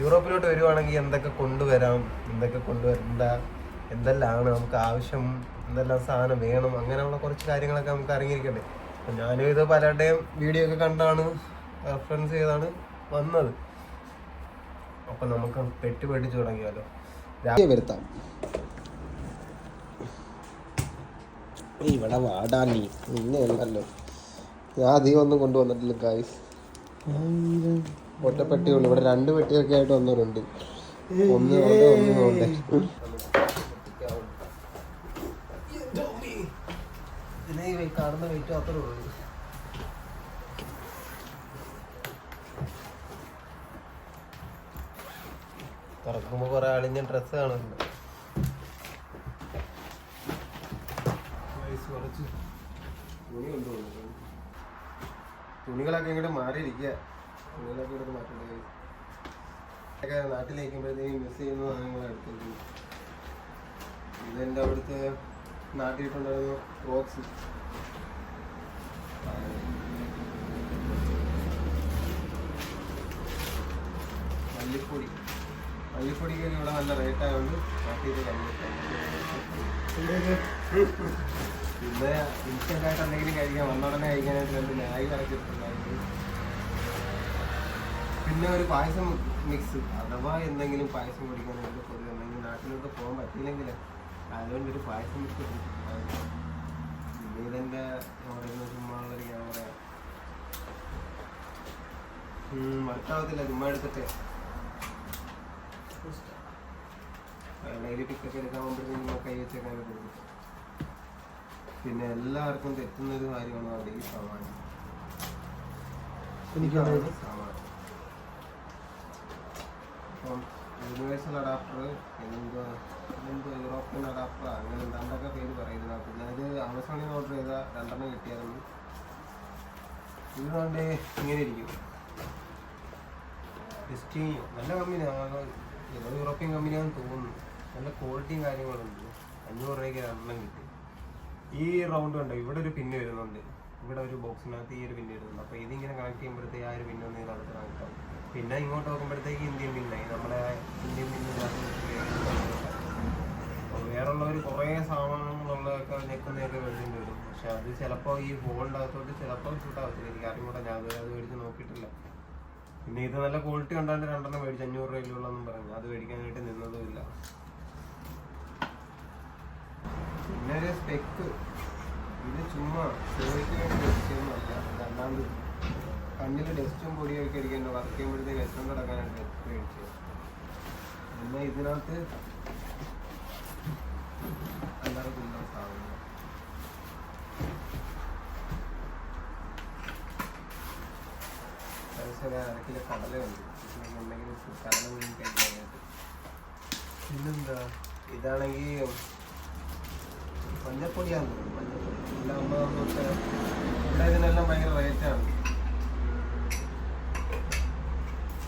യൂറോപ്പിലോട്ട് വരുവാണെങ്കിൽ എന്തൊക്കെ കൊണ്ടുവരാം, എന്തൊക്കെ കൊണ്ടുവരണ്ട, എന്തെല്ലാമാണ് നമുക്ക് ആവശ്യം, എന്തെല്ലാം സാധനം വേണം, അങ്ങനെയുള്ള കുറച്ച് കാര്യങ്ങളൊക്കെ നമുക്ക് അറിഞ്ഞിരിക്കണ്ടേ. അപ്പം ഞാനും ഇത് പലരുടെയും വീഡിയോ ഒക്കെ കണ്ടാണ് റെഫറൻസ് ചെയ്താണ് വന്നത്. അപ്പം നമുക്ക് പെട്ടി പഠിച്ചു തുടങ്ങിയാലോ. വരുത്താം. ഇവിടെ വാടാ നീ നിന്നെ ഉണ്ടല്ലോ. ഞാൻ അധികം ഒന്നും കൊണ്ടുവന്നിട്ടില്ല ഗായ്സ്. ഒറ്റപ്പെട്ടിയുള്ളൂ. ഇവിടെ 2 പെട്ടിയൊക്കെ ആയിട്ട് വന്നവരുണ്ട്. ഒന്ന് കാണുന്ന വെയിറ്റ് മാത്രമേ ഉള്ളൂ. തുറക്കുമ്പോ കുറെ അളിഞ്ഞ ഡ്രസ്സ് കാണുന്നുണ്ട്. തുണികളൊക്കെ ഇങ്ങോട്ട് മാറിയിരിക്കുക. തുണികളൊക്കെ ഇങ്ങോട്ട് മാറ്റേണ്ടത് ഒക്കെ നാട്ടിലേക്കുമ്പോഴത്തേക്കും മിസ് ചെയ്യുന്ന സാധനങ്ങളാണ് എടുക്കുന്നത്. ഇതെൻ്റെ അവിടുത്തെ നാട്ടിലിട്ടുണ്ടായിരുന്ന ക്രോക്സ്. മല്ലിപ്പൊടിക്ക് ഇവിടെ നല്ല റേറ്റ് ആയതുകൊണ്ട് നാട്ടിൽ പിന്നെ ഇൻസ്റ്റൻ്റ് ആയിട്ട് എന്തെങ്കിലും കഴിക്കാൻ വന്നോടനെ കഴിക്കാനായിട്ട് 2 നായി കളച്ചിട്ടുണ്ടായിരുന്നു. പിന്നെ ഒരു പായസം മിക്സ്, അഥവാ എന്തെങ്കിലും പായസം കുടിക്കാനായിട്ട് പൊതുവെ എന്തെങ്കിലും നാട്ടിലോട്ട് പോകാൻ പറ്റിയില്ലെങ്കിൽ അതുകൊണ്ട് ഒരു പായസം മിക്സ് കുടിച്ചിട്ടുണ്ടായിരുന്നു. പിന്നെ ഇതെൻ്റെ ചുമ്മാ ഉള്ളൊരു ക്യാമറ വർക്കാവത്തില്ല, ചുമ്മാ എടുത്തിട്ട് ഡെയിലി പിക്കൊക്കെ എടുക്കാൻ പോകുമ്പോഴത്തേക്കും കൈ വെച്ചേക്കാൻ കൊടുക്കും. പിന്നെ എല്ലാവർക്കും തെറ്റുന്നൊരു കാര്യമാണ് അവിടെ ഈ സാമാനം. അപ്പം യൂണിവേഴ്സൽ അഡാപ്റ്റർ, എന്തോ യൂറോപ്യൻ അഡാപ്റ്റർ, അങ്ങനെ എന്താണ്ടൊക്കെ പേര് പറയുന്നത്. ഞാനിത് ആമസോണിൽ നിന്ന് ഓർഡർ ചെയ്ത 2 കിട്ടിയായിരുന്നു. ഇതുകൊണ്ട് ഇങ്ങനെ ഇരിക്കും. ഡിസ്റ്റിനിയോ നല്ല കമ്പനിയാണ്, ഏതോ യൂറോപ്യൻ കമ്പനിയാണെന്ന് തോന്നുന്നു. നല്ല ക്വാളിറ്റിയും കാര്യങ്ങളുണ്ട്. 500 രൂപയ്ക്ക് 2 കിട്ടി. ഈ റൗണ്ട് കണ്ടോ, ഇവിടെ ഒരു പിന്ന് വരുന്നുണ്ട്. ഇവിടെ ഒരു ബോക്സിനകത്ത് ഈ ഒരു പിന്ന് വരുന്നുണ്ട്. അപ്പോൾ ഇതിങ്ങനെ കണക്ട് ചെയ്യുമ്പോഴത്തേക്ക് ആ ഒരു പിന്ന് ഒന്ന് അടുത്ത് കണക്ട് ആവും. പിന്നെ ഇങ്ങോട്ട് നോക്കുമ്പോഴത്തേക്ക് ഇന്ത്യൻ പിന്നായി, നമ്മുടെ ഇന്ത്യൻ പിന്നിനകത്ത്. അപ്പോൾ വേറുള്ളവർ കുറേ സാധനങ്ങളുള്ളതൊക്കെ ഞെക്കുന്നതൊക്കെ വേണ്ടി വരും. പക്ഷെ അത് ചിലപ്പോൾ ഈ ഹോളിൻ്റെ അകത്തോട്ട് ചിലപ്പോൾ ഷൂട്ടാകത്തില്ല. എനിക്ക് അറിഞ്ഞൂടെ, ഞാൻ അത് മേടിച്ച് നോക്കിയിട്ടില്ല. പിന്നെ ഇത് നല്ല ക്വാളിറ്റി ഉണ്ടാണ്ട് 2 മേടിച്ച് 500 രൂപയിലുള്ളതെന്നും പറഞ്ഞു. അത് മേടിക്കാനായിട്ട് നിന്നതുമില്ല. പിന്നെ ഒരു സ്പെക്ക്, ഇത് ചുമ്മാ ഷോയ്ക്ക് വേണ്ടി ഡസ്റ്റൊന്നുമല്ല. അല്ലാണ്ട് കണ്ണിൽ ഡസ്റ്റും പൊടിയൊക്കെ അടിക്കേണ്ട വർക്ക് ചെയ്യുമ്പോഴത്തേക്ക് എല്ലാം കിടക്കാനായിട്ട് മേടിച്ചത്. പിന്നെ ഇതിനകത്ത് അല്ലാതെ കുന്ന സാധനങ്ങൾ, അരക്കിലെ കടലുണ്ട്, എന്തെങ്കിലും കടല മുഴുവൻ കഴിക്കാനായിട്ട്. പിന്നെന്താ, ഇതാണെങ്കിൽ മഞ്ഞപ്പൊടിയാണ്. മഞ്ഞപ്പൊടി എല്ലാം തൊട്ട് ഇവിടെ ഇതിനെല്ലാം ഭയങ്കര റേറ്റാണ്.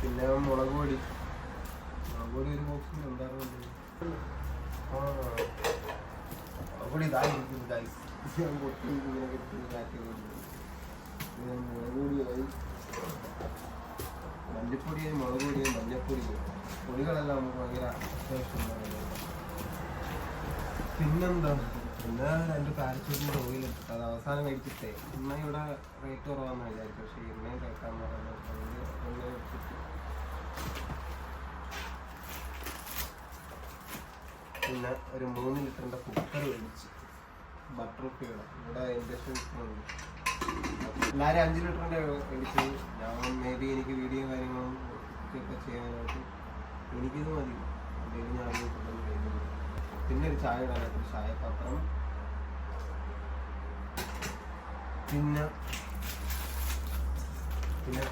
പിന്നെ മുളക് പൊടി ഒരു ബോക്സിൽ ഉണ്ടാകുന്നുണ്ട്. മുളക് പൊടി ഇതായിരിക്കും ഗൈസ്. പൊട്ടി ഇങ്ങനെ കിട്ടി കാറ്റ് മുളക് പൊടിയായി, മല്ലിപ്പൊടിയായി, മുളക് പൊടിയായി, മഞ്ഞപ്പൊടിയായി. പൊടികളെല്ലാം നമുക്ക് ഭയങ്കര അത്യാവശ്യമാണ്. പിന്നെന്താ, പിന്നെ 2 പാരച്യൂട്ടിൻ്റെ ഓയിൽ ഇട്ടിട്ട് അത് അവസാനം കഴിച്ചിട്ടേ. ഇന്ന ഇവിടെ റേറ്റ് കുറവാണെന്ന് വിചാരിക്കും. പക്ഷേ ഇന്നയും കേൾക്കാമെന്ന് പറയുന്നത് വെച്ചിട്ട്. പിന്നെ ഒരു 3 ലിറ്ററിൻ്റെ കുക്കർ മേടിച്ച്, ബട്ടർ കുക്കർ. ഇവിടെ ഇൻഡക്ഷൻ കുക്കറുണ്ട്. എല്ലാവരും 5 ലിറ്ററിൻ്റെ മേടിച്ച്. ഞാൻ എനിക്ക് വീഡിയോ കാര്യങ്ങളും ഒക്കെ ചെയ്യാനായിട്ട് എനിക്കിത് മതി. അല്ലെങ്കിൽ ഞാൻ കുക്കറിൽ കഴിക്കുന്നത്. പിന്നെ ഒരു ചായ ഇടാനായിട്ട് ചായപാത്രം. പിന്നെ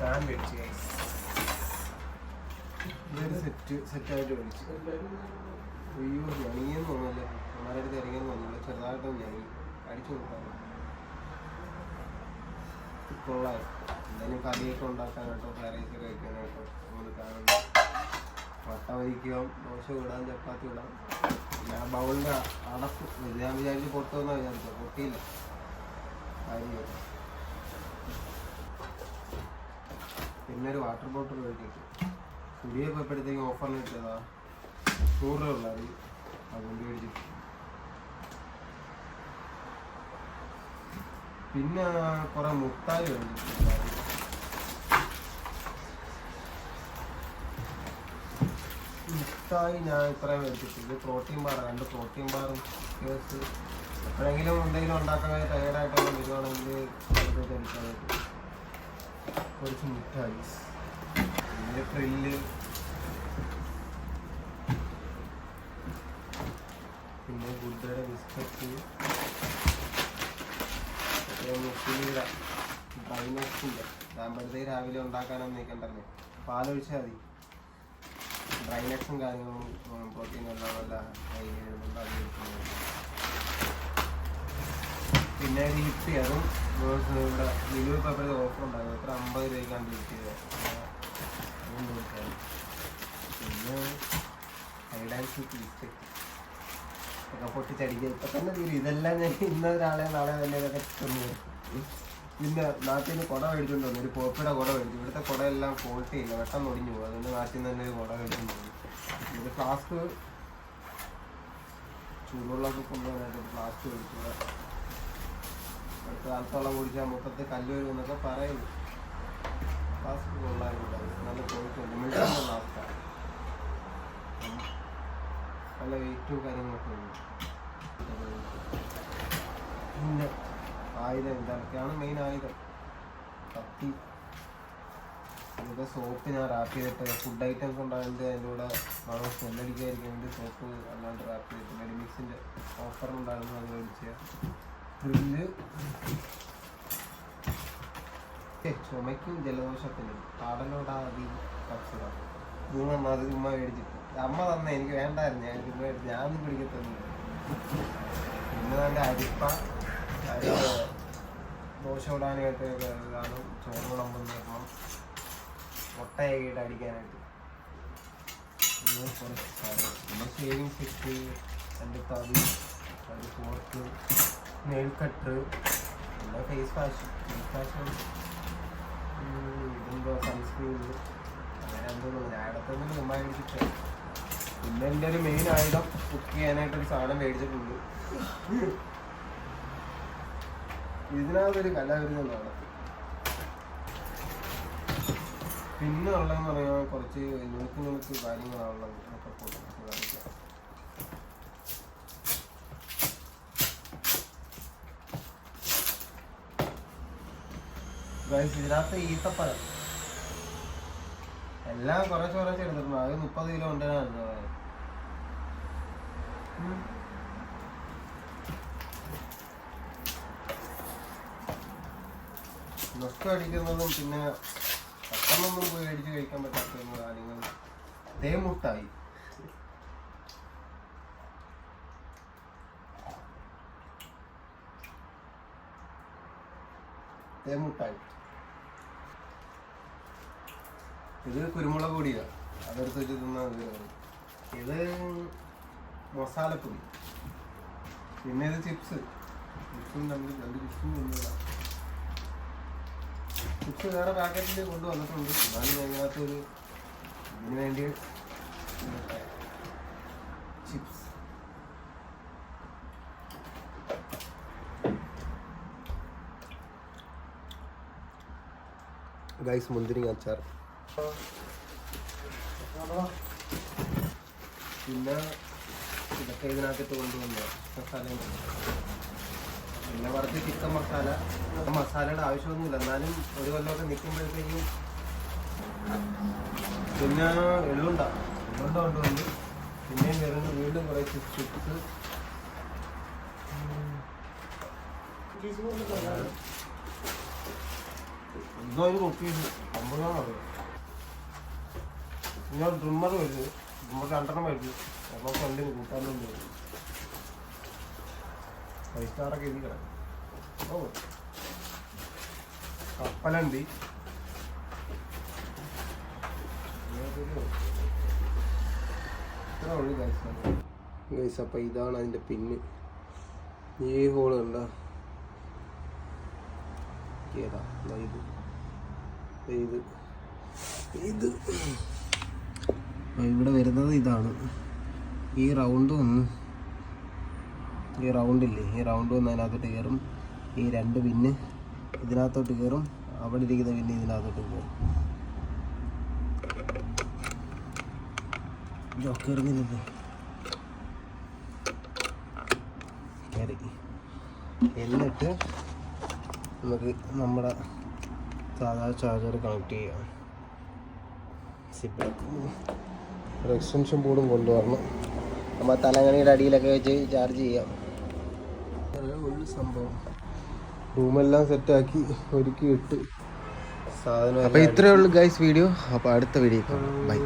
ഫാൻ മേടിച്ച് ഇതൊരു സെറ്റായിട്ട് മേടിച്ചു. അയ്യോ ഞണിയെന്ന് തോന്നില്ല, നമ്മുടെ അടുത്ത് ഇറങ്ങിയെന്ന് തോന്നില്ല. ചെറുതായിട്ടൊന്നും ഞണി അടിച്ചു കൊടുക്കാൻ കൊള്ളാം. എന്തായാലും കറിയൊക്കെ ഉണ്ടാക്കാനായിട്ടോ ഫ്രൈഡ് റൈസ് കഴിക്കാനായിട്ടോ നമ്മൾ കാണുന്നു. വട്ട വരിക്കാം, ദോശ ഇടാം, ചപ്പാത്തി ഇടാം. പിന്നെ ആ ബൗളിൻ്റെ അടപ്പ് ഞാൻ വിചാരിച്ച് പൊട്ടുമെന്നാണ് വിചാരിച്ചത്. പൊട്ടിയില്ല. പിന്നെ ഒരു വാട്ടർ ബോട്ടിൽ മേടിച്ചു. പുതിയ പോയപ്പോഴത്തേക്കും ഓഫറിന് കിട്ടിയതാ 100 രൂപ ഉള്ളത്, അതുകൊണ്ട് മേടിച്ചിട്ട്. പിന്നെ കുറെ മുട്ടായി മേടിച്ചിട്ടുണ്ട്. മുട്ടായി ഞാൻ ഇത്രയും മേടിച്ചിട്ടുണ്ട്. പ്രോട്ടീൻ ബാർ, 2 പ്രോട്ടീൻ ബാറും കേസ്. എപ്പോഴെങ്കിലും എന്തെങ്കിലും ഉണ്ടാക്കാൻ ടയർഡായിട്ടൊക്കെ വരുവാണെങ്കിൽ എടുക്കാനായിട്ട് കുറച്ച് മുട്ടായി. പിന്നെ ഫ്രില്ല്, പിന്നെ ഗുഡ്ഡയുടെ ബിസ്ക്കറ്റ്, മുസ്ലിമിയുടെ ഡ്രൈനക്സിൻ്റെ. ആകുമ്പോഴത്തേക്ക് രാവിലെ ഉണ്ടാക്കാനൊന്നും നിൽക്കണ്ടല്ലോ, പാലൊഴിച്ചാൽ മതി. ഡ്രൈനക്സും കാര്യങ്ങളും പ്രോട്ടീനും എല്ലാം നല്ല എഴുതുന്നുണ്ട്, അത് കഴിക്കുന്നത്. പിന്നെ ലിപ്പി, അതും ഇവിടെ ലിലു പേപ്പറിൽ ഓഫർ ഉണ്ടായിരുന്നു. എത്ര 50 രൂപയ്ക്കാണ് ലിപ്പിയത്, അതും നോക്കിയാണ്. പിന്നെ ഹൈഡാൻസ് ബിസ്ക്കറ്റ് ഒക്കെ പൊട്ടിച്ചടിക്കുക ഇപ്പം തന്നെ തീരും. ഇതെല്ലാം ഞാൻ ഇന്നൊരാളെ നാളെ തന്നെ ഇതൊക്കെ തന്നു. പിന്നെ നാട്ടിൽ നിന്ന് കുട മേടിച്ചുകൊണ്ട് വന്നു, ഒരു പോപ്പിയുടെ കുട മേടിച്ചു. ഇവിടുത്തെ കുടയെല്ലാം ക്വാളിറ്റി ഇല്ല, പെട്ടെന്ന് ഒടിഞ്ഞു പോകും. അതുകൊണ്ട് നാട്ടിൽ നിന്ന് തന്നെ ഒരു കുട മേടിച്ചുകൊണ്ട് പോകും. ഒരു ഫ്ലാസ്ക്, ചൂടുവെള്ളമൊക്കെ കൊണ്ടുപോകാനായിട്ട് ഒരു ഫ്ലാസ്ക് മേടിച്ചു. അടുത്ത കാലത്തോളം കുടിച്ചാൽ മൊത്തത്തിൽ കല്ല് വരും എന്നൊക്കെ പറയുന്നു. ഫ്ലാസ്ക് കൊള്ളാറുണ്ട്, നല്ല ക്വാളിറ്റി ഉണ്ട്. മിൽട്ടൻ്റെ ഫ്ലാസ്കാണ്, നല്ല വെയിറ്റും കാര്യങ്ങളൊക്കെ ഉണ്ട്. പിന്നെ ആയുധം, ഇതൊക്കെയാണ് മെയിൻ ആയുധം. കത്തി, ഇതൊക്കെ സോപ്പ് ഞാൻ റാപ്പ് ചെയ്തിട്ട്. ഫുഡ് ഐറ്റംസ് ഉണ്ടാകുന്നത് അതിൻ്റെ കൂടെ മണം സ്മെല്ലടിക്കാതിരിക്കാൻ വേണ്ടി സോപ്പ് അല്ലാണ്ട് റാപ്പ് ചെയ്തിട്ട്. മെഡിമിക്സിൻ്റെ ഓഫറുണ്ടായിരുന്നു, അത് മേടിച്ച. ഫ്രില്ല് ചുമയ്ക്കും ജലദോഷത്തിനും കാടലോടാതി കപ്സുക 3 അത് ഉമ്മ മേടിച്ചിട്ട്. അമ്മ തന്നെ, എനിക്ക് വേണ്ടായിരുന്നു, ഞാനൊന്നും പിടിക്കത്തൊന്നുമില്ല. പിന്നെ നല്ല അരിപ്പ, ദോശ ഇടാനായിട്ട് കാണും, ചോറ് വിളമ്പെന്ന് പറഞ്ഞാൽ മുട്ടയായിട്ട് അടിക്കാനായിട്ട്. പിന്നെ കുറച്ച് സാധനം, പിന്നെ ഷേവിങ് സെറ്റ്, 2 തവി, 1 ഫോർക്ക്, നെയിൽ കട്ടർ, പിന്നെ ഫേസ് വാഷ്, ഇതെന്തോ സൺസ്ക്രീൻ, അങ്ങനെ എന്തോന്നു ഞാനിടത്തൊന്നും ഉമ്മ മേടിച്ചിട്ട്. പിന്നെ എൻ്റെ ഒരു മെയിൻ ആയുധം കുക്ക് ചെയ്യാനായിട്ടൊരു സാധനം മേടിച്ചിട്ടുണ്ട്. ഇതിനകത്തൊരു കലാവിരുന്നാണ്. പിന്നെ ഉള്ളതെന്ന് പറയാൻ കുറച്ച് നുറുക്ക് കാര്യങ്ങളാണുള്ളത്. ഒക്കെ കാണിക്കാം. ഇതിനകത്ത് ഈത്തപ്പഴം എല്ലാം കുറച്ച് എടുത്തിട്ടുണ്ട്. അത് 30 കിലോ ഉണ്ടായിരുന്നു. നൊക്ക അടിക്കുന്നതും പിന്നെ പെട്ടെന്നൊന്നും പോയി അടിച്ച് കഴിക്കാൻ പറ്റാത്ത കാര്യങ്ങൾ. തേമുട്ടായി, ഇത് കുരുമുളക് പൊടിയാണ്, അതെടുത്ത് വെച്ച് തിന്നാൽ. ഇത് മസാലപ്പൊടി. പിന്നെ ഇത് ചിപ്സും തമ്മിൽ 2 ചിപ്സും തിന്നതാണ്. ചിപ്സ് വേറെ പാക്കറ്റിൽ കൊണ്ടുവന്നിട്ടുണ്ട്, എന്നാലും അതിനകത്തൊരു ഇതിന് വേണ്ടി ചിപ്സ്. ഗൈസ്, മുന്തിരിങ്ങ അച്ചാർ. പിന്നെ ഇതൊക്കെ ഇതിനകത്തിട്ട് കൊണ്ടുവന്ന മസാലയും. പിന്നെ കുറച്ച് ചിക്കൻ മസാല. മസാലയുടെ ആവശ്യമൊന്നുമില്ല, എന്നാലും ഒരു കൊല്ലമൊക്കെ നിൽക്കുമ്പോഴത്തേക്കും. പിന്നെ എള്ളുണ്ട കൊണ്ടുവന്ന് പിന്നെയും വരുന്നു. വീണ്ടും കുറേ ചിപ്സ്. എന്തോ അതിന് കുക്ക് ചെയ്ത് 50 അറിയാം. പിന്നെ ഡ്രിമ്മർ വരുന്നത്, ഡ്രിമ്മർ 2 മേടിച്ചു. അപ്പോൾ ഫ്രണ്ടിന് കൂട്ടാനും വരും. 5 സ്റ്റാറൊക്കെ എഴുതി കിടക്കും. ഓ, കപ്പലണ്ടി. ഇത്ര ഉള്ളു ഗൈസ്. അപ്പം ഇതാണ് അതിൻ്റെ പിന്ന്. ഈ ഹോള് കണ്ട ഏതാ ഇത് ഇവിടെ വരുന്നത് ഇതാണ്. ഈ റൗണ്ട് വന്ന് ഈ റൗണ്ടില്ലേ, ഈ റൗണ്ട് വന്ന് അതിനകത്തോട്ട് കയറും. ഈ 2 പിന്ന് ഇതിനകത്തോട്ട് കയറും. അവിടെ ഇരിക്കുന്ന പിന്നെ ഇതിനകത്തോട്ട് കയറും. കയറുന്നില്ലല്ലോ, കയറി. എന്നിട്ട് നമുക്ക് നമ്മുടെ സാധാ ചാർജർ കണക്ട് ചെയ്യാം. ഒരു എക്സ്റ്റൻഷൻ ബോർഡും കൊണ്ടുവരണം. നമ്മൾ തലങ്ങണിയുടെ അടിയിലൊക്കെ വെച്ച് ചാർജ് ചെയ്യാം. ഒരു സംഭവം റൂമെല്ലാം സെറ്റാക്കി ഒരുക്കി ഇട്ട് സാധനം. അപ്പോൾ ഇത്രയേ ഉള്ളൂ ഗൈസ് വീഡിയോ. അപ്പോൾ അടുത്ത വീഡിയോ ബൈ.